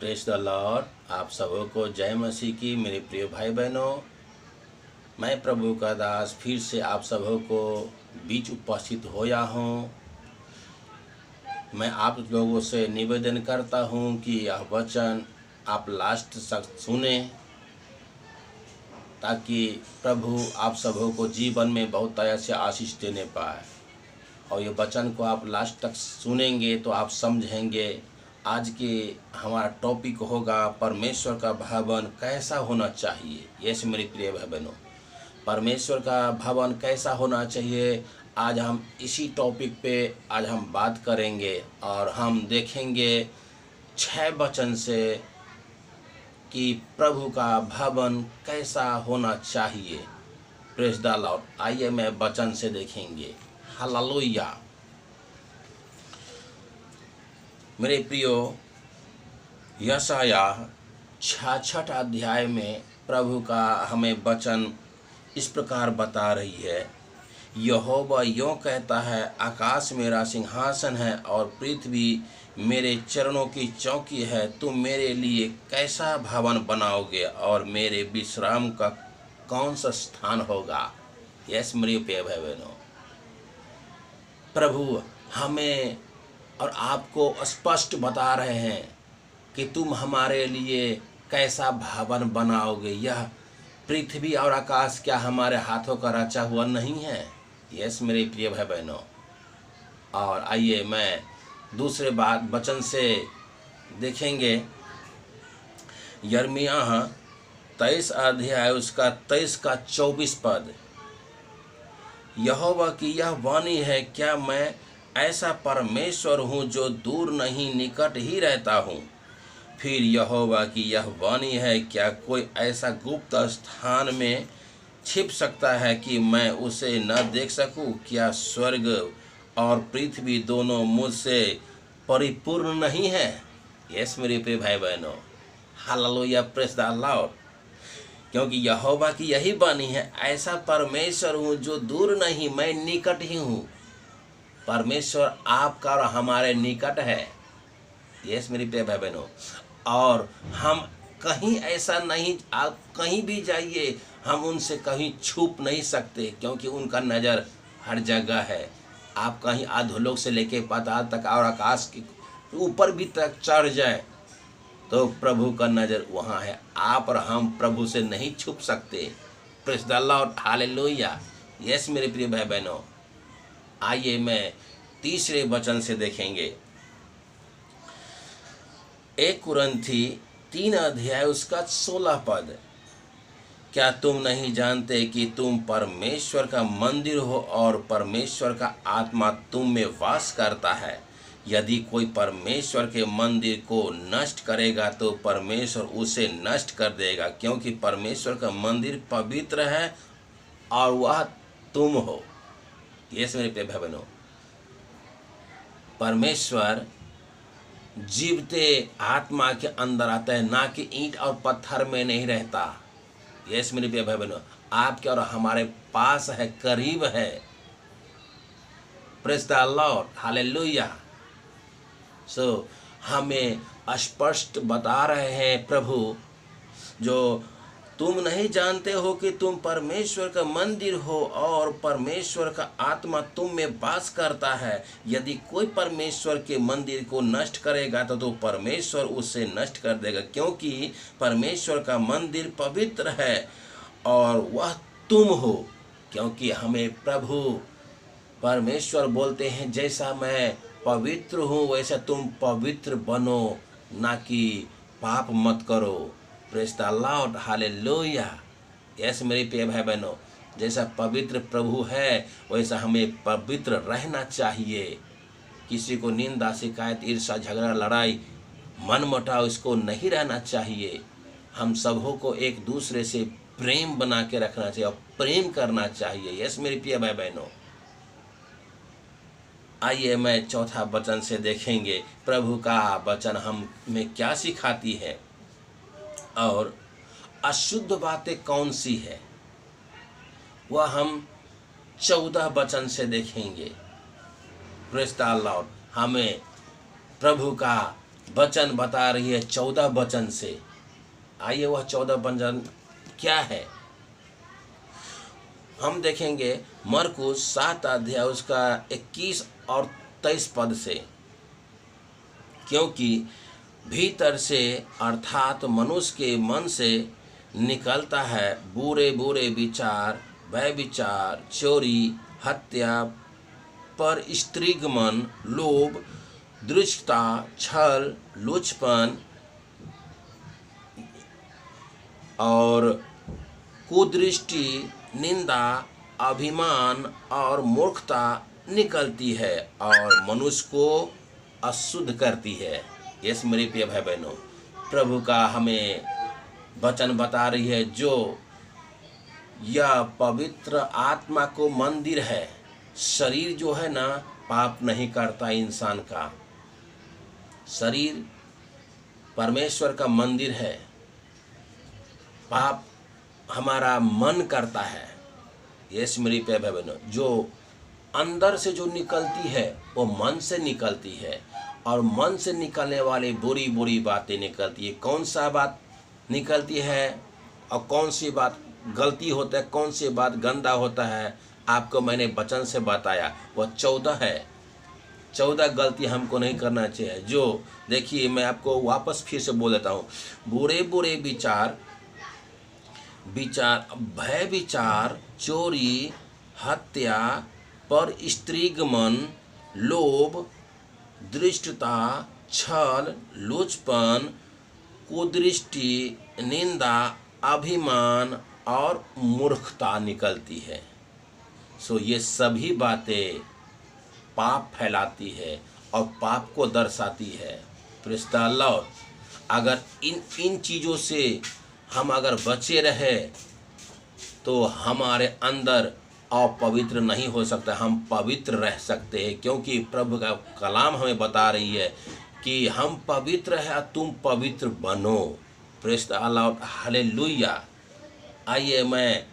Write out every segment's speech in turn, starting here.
Praise the Lord. आप सबों को जय मसीह की। मेरे प्रिय भाई बहनों, मैं प्रभु का दास फिर से आप सबों को बीच उपस्थित होया हूँ। मैं आप लोगों से निवेदन करता हूँ कि यह वचन आप लास्ट तक सुने, ताकि प्रभु आप सबों को जीवन में बहुत तरह से आशीष देने पाए। और ये वचन को आप लास्ट तक सुनेंगे तो आप समझेंगे। आज के हमारा टॉपिक होगा परमेश्वर का भवन कैसा होना चाहिए। यस मेरे प्रिय भाई बहनों, परमेश्वर का भवन कैसा होना चाहिए। आज हम इसी टॉपिक पे आज हम बात करेंगे और हम देखेंगे 6 वचन से कि प्रभु का भवन कैसा होना चाहिए। Praise the Lord. आइए मैं वचन से देखेंगे। हालेलुया। मेरे प्रियो, यशाया 66 अध्याय में प्रभु का हमें वचन इस प्रकार बता रही है। यहोवा यों कहता है, आकाश मेरा सिंहासन है और पृथ्वी मेरे चरणों की चौकी है। तुम मेरे लिए कैसा भवन बनाओगे और मेरे विश्राम का कौन सा स्थान होगा। यस मेरे प्रिय भाई बहनों, प्रभु हमें और आपको स्पष्ट बता रहे हैं कि तुम हमारे लिए कैसा भवन बनाओगे। यह पृथ्वी और आकाश क्या हमारे हाथों का रचा हुआ नहीं है। यस मेरे प्रिय भाई बहनों, और आइए मैं दूसरे बात वचन से देखेंगे। यिर्मयाह 23 अध्याय उसका 23 का 24 पद। यहोवा की यह वाणी है, क्या मैं ऐसा परमेश्वर हूँ जो दूर नहीं निकट ही रहता हूँ। फिर यहोवा की यह वाणी है, क्या कोई ऐसा गुप्त स्थान में छिप सकता है कि मैं उसे न देख सकूं। क्या स्वर्ग और पृथ्वी दोनों मुझसे परिपूर्ण नहीं है। यस मेरे प्रिय भाई बहनों, हालेलुया, प्रेज द लॉर्ड। क्योंकि यहोवा की यही वाणी है, ऐसा परमेश्वर हूँ जो दूर नहीं, मैं निकट ही हूँ। परमेश्वर आपका और हमारे निकट है। यस मेरी प्रिय भाई बहनों, और हम कहीं ऐसा नहीं, आप कहीं भी जाइए हम उनसे कहीं छुप नहीं सकते, क्योंकि उनका नज़र हर जगह है। आप कहीं अधोलोक से लेके पाताल तक और आकाश के ऊपर भी तक चढ़ जाए तो प्रभु का नज़र वहाँ है। आप और हम प्रभु से नहीं छुप सकते। Praise the Lord, hallelujah. Yes मेरे प्रिय भाई बहनों, आइए मैं तीसरे वचन से देखेंगे। 1 कुरिन्थी 3 अध्याय उसका 16 पद। क्या तुम नहीं जानते कि तुम परमेश्वर का मंदिर हो और परमेश्वर का आत्मा तुम में वास करता है। यदि कोई परमेश्वर के मंदिर को नष्ट करेगा तो परमेश्वर उसे नष्ट कर देगा, क्योंकि परमेश्वर का मंदिर पवित्र है और वह तुम हो। ये मेरे प्रिय भाई बहनों, परमेश्वर जीवते आत्मा के अंदर आता है, ना कि ईंट और पत्थर में नहीं रहता। यस मेरे प्रिय भाई बहनों, आपके और हमारे पास है, करीब है। Praise the Lord, hallelujah. So हमें स्पष्ट बता रहे हैं प्रभु, जो तुम नहीं जानते हो कि तुम परमेश्वर का मंदिर हो और परमेश्वर का आत्मा तुम में वास करता है। यदि कोई परमेश्वर के मंदिर को नष्ट करेगा तो परमेश्वर उसे नष्ट कर देगा, क्योंकि परमेश्वर का मंदिर पवित्र है और वह तुम हो। क्योंकि हमें प्रभु परमेश्वर बोलते हैं, जैसा मैं पवित्र हूँ वैसा तुम पवित्र बनो, ना कि पाप मत करो। Praise the Lord, hallelujah. Yes मेरे प्रिय भाई बहनों, जैसा पवित्र प्रभु है वैसा हमें पवित्र रहना चाहिए। किसी को निंदा, शिकायत, ईर्ष्या, झगड़ा, लड़ाई, मनमुटाव इसको नहीं रहना चाहिए। हम सबों को एक दूसरे से प्रेम बना के रखना चाहिए और प्रेम करना चाहिए। यस मेरे प्रिय भाई बहनों, आइए मैं चौथा वचन से देखेंगे प्रभु का वचन हमें क्या सिखाती है और अशुद्ध बातें कौन सी है, वह हम 14 वचन से देखेंगे। Praise the Lord. हमें प्रभु का वचन बता रही है 14 वचन से। आइए वह 14 वचन क्या है हम देखेंगे। मरकुस 7 अध्याय उसका 21 और 23 पद से। क्योंकि भीतर से अर्थात मनुष्य के मन से निकलता है बुरे बुरे विचार, व्यभिचार, चोरी, हत्या, पर स्त्रीगमन, लोभ, दुष्टता, छल, लुचपन और कुदृष्टि, निंदा, अभिमान और मूर्खता निकलती है और मनुष्य को अशुद्ध करती है। यस मेरे प्रिय भाई बहनों, प्रभु का हमें वचन बता रही है जो यह पवित्र आत्मा को मंदिर है। शरीर जो है ना पाप नहीं करता। इंसान का शरीर परमेश्वर का मंदिर है। पाप हमारा मन करता है। यस मेरी प्यारे भाई बहनों, जो अंदर से जो निकलती है वो मन से निकलती है और मन से निकलने वाली बुरी बुरी बातें निकलती है। कौन सा बात निकलती है और कौन सी बात गलती होता है, कौन सी बात गंदा होता है, आपको मैंने वचन से बताया। वह 14 है। 14 गलती हमको नहीं करना चाहिए। जो देखिए मैं आपको वापस फिर से बोल देता हूँ। बुरे बुरे विचार, भय विचार, चोरी, हत्या, पर स्त्रीगमन, लोभ, दृष्टता, छल, लुचपन, कुदृष्टि, निंदा, अभिमान और मूर्खता निकलती है। सो ये सभी बातें पाप फैलाती है और पाप को दर्शाती है। Praise the Lord. अगर इन चीज़ों से हम अगर बचे रहे तो हमारे अंदर अपवित्र नहीं हो सकता, हम पवित्र रह सकते हैं। क्योंकि प्रभु का कलाम हमें बता रही है कि हम पवित्र हैं, तुम पवित्र बनो। Praise the Lord, hallelujah. आइए मैं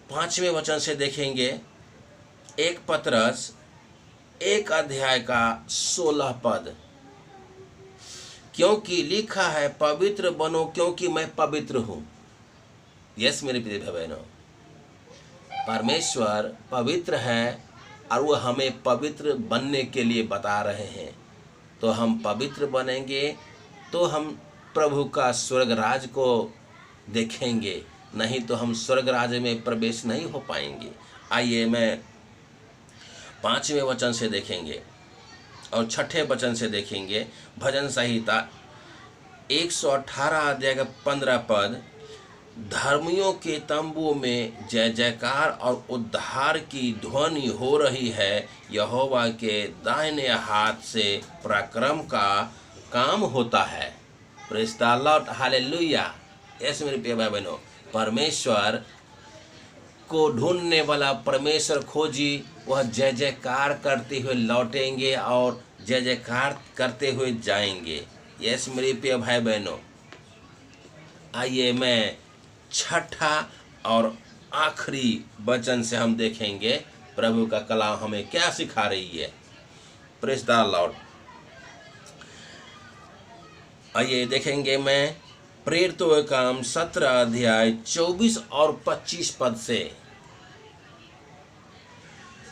5वें वचन से देखेंगे। 1 पतरस 1 अध्याय का 16 पद। क्योंकि लिखा है पवित्र बनो क्योंकि मैं पवित्र हूँ। यस मेरे प्रिय भाई बहनों, परमेश्वर पवित्र है और वो हमें पवित्र बनने के लिए बता रहे हैं। तो हम पवित्र बनेंगे तो हम प्रभु का स्वर्ग राज को देखेंगे, नहीं तो हम स्वर्ग राज में प्रवेश नहीं हो पाएंगे। आइए मैं 5वें वचन से देखेंगे और 6ठे वचन से देखेंगे। भजन संहिता 118 अध्याय का 15 पद। धर्मियों के तंबू में जय जयकार और उद्धार की ध्वनि हो रही है। यहोवा के दाहिने हाथ से पराक्रम का काम होता है। Praise the Lord, hallelujah. ऐसे मेरे प्रिय भाई बहनों, परमेश्वर को ढूंढने वाला परमेश्वर खोजी वह जय जयकार करते हुए लौटेंगे और जय जयकार करते हुए जाएंगे। यस मेरे प्रिय भाई बहनों, आइए मैं 6ठा और आखिरी वचन से हम देखेंगे प्रभु का कलाम हमें क्या सिखा रही है। Praise the Lord. आइए देखेंगे मैं प्रेरितों के काम 17 अध्याय 24 और 25 पद से।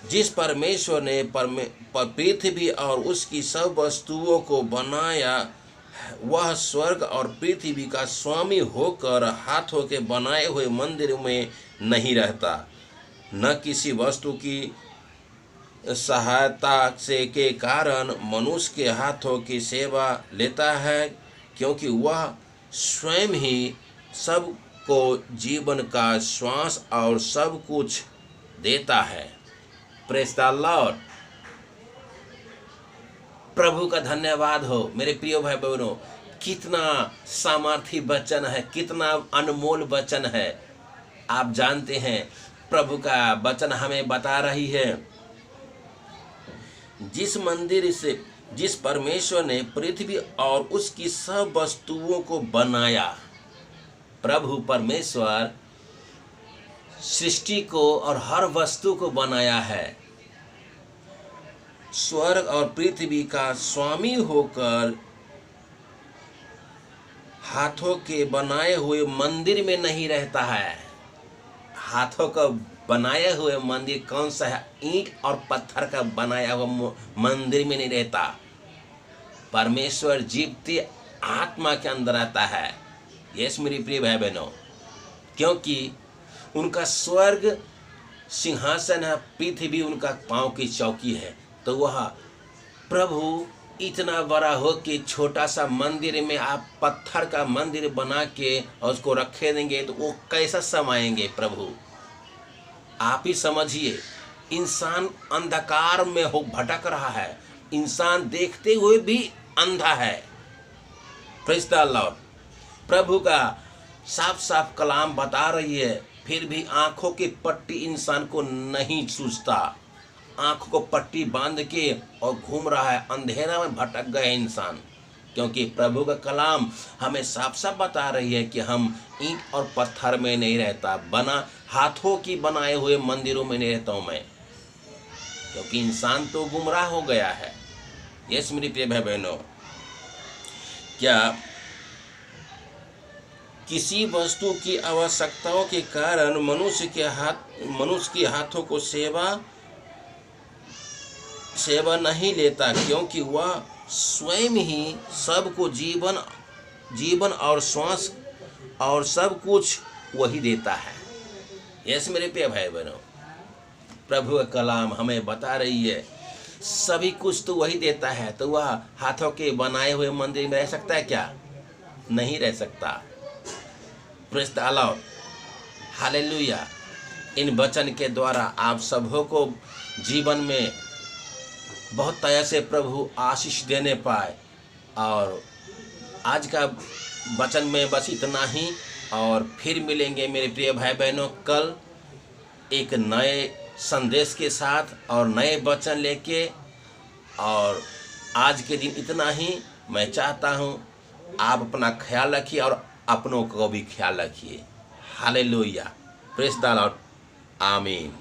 जिस परमेश्वर ने पृथ्वी और उसकी सब वस्तुओं को बनाया, वह स्वर्ग और पृथ्वी का स्वामी होकर हाथों के बनाए हुए मंदिर में नहीं रहता, न किसी वस्तु की सहायता से के कारण मनुष्य के हाथों की सेवा लेता है, क्योंकि वह स्वयं ही सबको जीवन का श्वास और सब कुछ देता है। Praise the Lord. प्रभु का धन्यवाद हो। मेरे प्रिय भाई बहनों, कितना सामर्थी वचन है, कितना अनमोल वचन है। आप जानते हैं प्रभु का वचन हमें बता रही है जिस मंदिर से जिस परमेश्वर ने पृथ्वी और उसकी सब वस्तुओं को बनाया। प्रभु परमेश्वर सृष्टि को और हर वस्तु को बनाया है। स्वर्ग और पृथ्वी का स्वामी होकर हाथों के बनाए हुए मंदिर में नहीं रहता है। हाथों का बनाए हुए मंदिर कौन सा है? ईंट और पत्थर का बनाया हुआ मंदिर में नहीं रहता। परमेश्वर जीवती आत्मा के अंदर आता है। यस मेरी प्रिय भाई बहनों, क्योंकि उनका स्वर्ग सिंहासन है, पृथ्वी उनका पांव की चौकी है। तो वह प्रभु इतना बड़ा हो कि छोटा सा मंदिर में आप पत्थर का मंदिर बना के और उसको रखे देंगे तो वो कैसा समाएंगे? प्रभु आप ही समझिए। इंसान अंधकार में हो भटक रहा है, इंसान देखते हुए भी अंधा है। Praise the Lord. प्रभु का साफ साफ कलाम बता रही है, फिर भी आंखों की पट्टी इंसान को नहीं सूझता। आंखों को पट्टी बांध के और घूम रहा है, अंधेरा में भटक गए इंसान। क्योंकि प्रभु का कलाम हमें साफ साफ बता रही है कि हम ईंट और पत्थर में नहीं रहता, बना हाथों की बनाए हुए मंदिरों में नहीं रहता हूँ मैं, क्योंकि इंसान तो गुमराह हो गया है। यस मेरी प्रिय भाई बहनों, क्या किसी वस्तु की आवश्यकताओं के कारण मनुष्य के हाथों को सेवा नहीं लेता, क्योंकि वह स्वयं ही सबको जीवन और श्वास और सब कुछ वही देता है। यस मेरे प्रिय भाई बहनों, प्रभु का कलाम हमें बता रही है सभी कुछ तो वही देता है, तो वह हाथों के बनाए हुए मंदिर में रह सकता है क्या? नहीं रह सकता। Praise the Lord, hallelujah. इन वचन के द्वारा आप सबों को जीवन में बहुत तरह से प्रभु आशीष देने पाए। और आज का वचन में बस इतना ही, और फिर मिलेंगे मेरे प्रिय भाई बहनों कल एक नए संदेश के साथ और नए वचन लेके। और आज के दिन इतना ही। मैं चाहता हूँ आप अपना ख्याल रखिए और अपनों को भी ख्याल रखिए। हालेलुया। Praise the Lord. आमीन।